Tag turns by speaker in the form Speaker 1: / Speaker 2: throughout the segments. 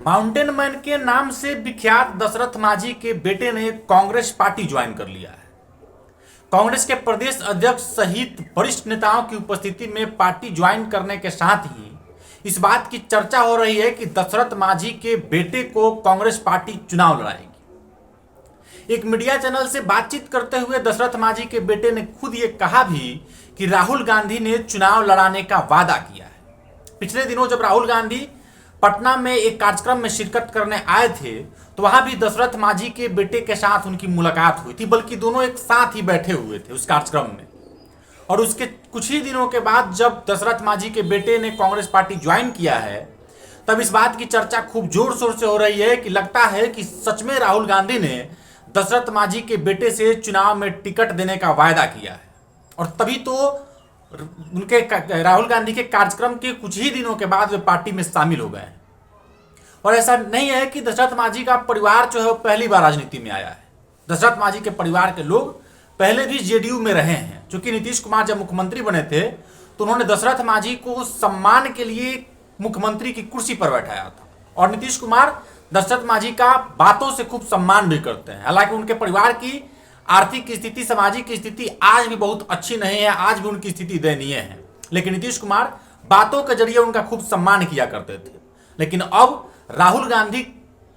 Speaker 1: Mountain man के नाम से विख्यात दशरथ मांझी के बेटे ने कांग्रेस पार्टी ज्वाइन कर लिया है। कांग्रेस के प्रदेश अध्यक्ष सहित वरिष्ठ नेताओं की उपस्थिति में पार्टी ज्वाइन करने के साथ ही इस बात की चर्चा हो रही है कि दशरथ मांझी के बेटे को कांग्रेस पार्टी चुनाव लड़ाएगी। एक मीडिया चैनल से बातचीत करते हुए दशरथ मांझी के बेटे ने खुद ये कहा भी कि राहुल गांधी ने चुनाव लड़ाने का वादा किया है। पिछले दिनों जब राहुल गांधी पटना में एक कार्यक्रम में शिरकत करने आए थे तो वहां भी दशरथ मांझी के बेटे के साथ उनकी मुलाकात हुई थी, बल्कि दोनों एक साथ ही बैठे हुए थे उस कार्यक्रम में। और उसके कुछ ही दिनों के बाद जब दशरथ मांझी के बेटे ने कांग्रेस पार्टी ज्वाइन किया है तब इस बात की चर्चा खूब जोर शोर से हो रही है कि लगता है कि सच में राहुल गांधी ने दशरथ मांझी के बेटे से चुनाव में टिकट देने का वायदा किया है। और तभी तो उनके राहुल गांधी के कार्यक्रम के कुछ ही दिनों के बाद वे पार्टी में शामिल हो गए हैं। और ऐसा नहीं है कि दशरथ मांझी का परिवार जो है वो पहली बार राजनीति में आया है। दशरथ मांझी के परिवार के लोग पहले भी जेडीयू में रहे हैं। क्योंकि नीतीश कुमार जब मुख्यमंत्री बने थे तो उन्होंने दशरथ मांझी को सम्मान के लिए मुख्यमंत्री की कुर्सी पर बैठाया था। और नीतीश कुमार दशरथ मांझी का बातों से खूब सम्मान भी करते हैं। हालांकि उनके परिवार की आर्थिक स्थिति, सामाजिक स्थिति आज भी बहुत अच्छी नहीं है, आज भी उनकी स्थिति दयनीय है, लेकिन नीतीश कुमार बातों के जरिए उनका खूब सम्मान किया करते थे। लेकिन अब राहुल गांधी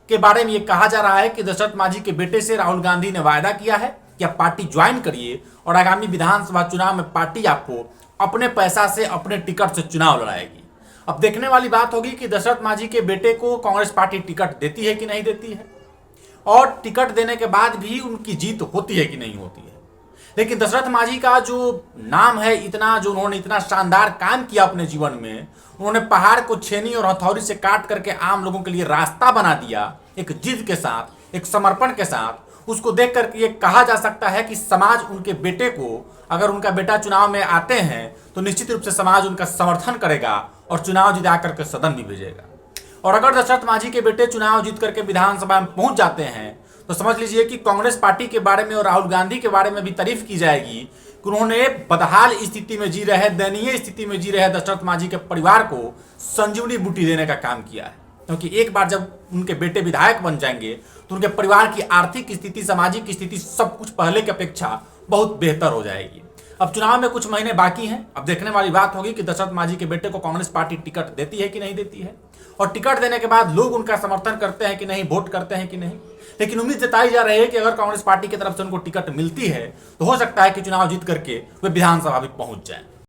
Speaker 1: के बारे में यह कहा जा रहा है कि दशरथ मांझी के बेटे से राहुल गांधी ने वायदा किया है कि आप पार्टी ज्वाइन करिए और आगामी विधानसभा चुनाव में पार्टी आपको अपने पैसा से, अपने टिकट से चुनाव लड़ाएगी। अब देखने वाली बात होगी कि दशरथ मांझी के बेटे को कांग्रेस पार्टी टिकट देती है कि नहीं देती है, और टिकट देने के बाद भी उनकी जीत होती है कि नहीं होती है। लेकिन दशरथ मांझी का जो नाम है, इतना जो उन्होंने इतना शानदार काम किया अपने जीवन में, उन्होंने पहाड़ को छेनी और हथौड़ी से काट करके आम लोगों के लिए रास्ता बना दिया, एक जिद के साथ, एक समर्पण के साथ। उसको देख करके ये कहा जा सकता है कि समाज उनके बेटे को, अगर उनका बेटा चुनाव में आते हैं तो निश्चित रूप से समाज उनका समर्थन करेगा और चुनाव जिता करके सदन भी भेजेगा। और अगर दशरथ मांझी के बेटे चुनाव जीत करके विधानसभा में पहुंच जाते हैं तो समझ लीजिए कि कांग्रेस पार्टी के बारे में और राहुल गांधी के बारे में भी तारीफ की जाएगी कि उन्होंने बदहाल स्थिति में जी रहे, दयनीय स्थिति में जी रहे दशरथ मांझी के परिवार को संजीवनी बूटी देने का काम किया है। क्योंकि एक बार जब उनके बेटे विधायक बन जाएंगे तो उनके परिवार की आर्थिक स्थिति, सामाजिक स्थिति सब कुछ पहले की अपेक्षा बहुत बेहतर हो जाएगी। अब चुनाव में कुछ महीने बाकी हैं। अब देखने वाली बात होगी कि दशरथ मांझी के बेटे को कांग्रेस पार्टी टिकट देती है कि नहीं देती है, और टिकट देने के बाद लोग उनका समर्थन करते हैं कि नहीं, वोट करते हैं कि नहीं। लेकिन उम्मीद जताई जा रही है कि अगर कांग्रेस पार्टी की तरफ से उनको टिकट मिलती है तो हो सकता है कि चुनाव जीत करके वे विधानसभा भी पहुंच जाएं।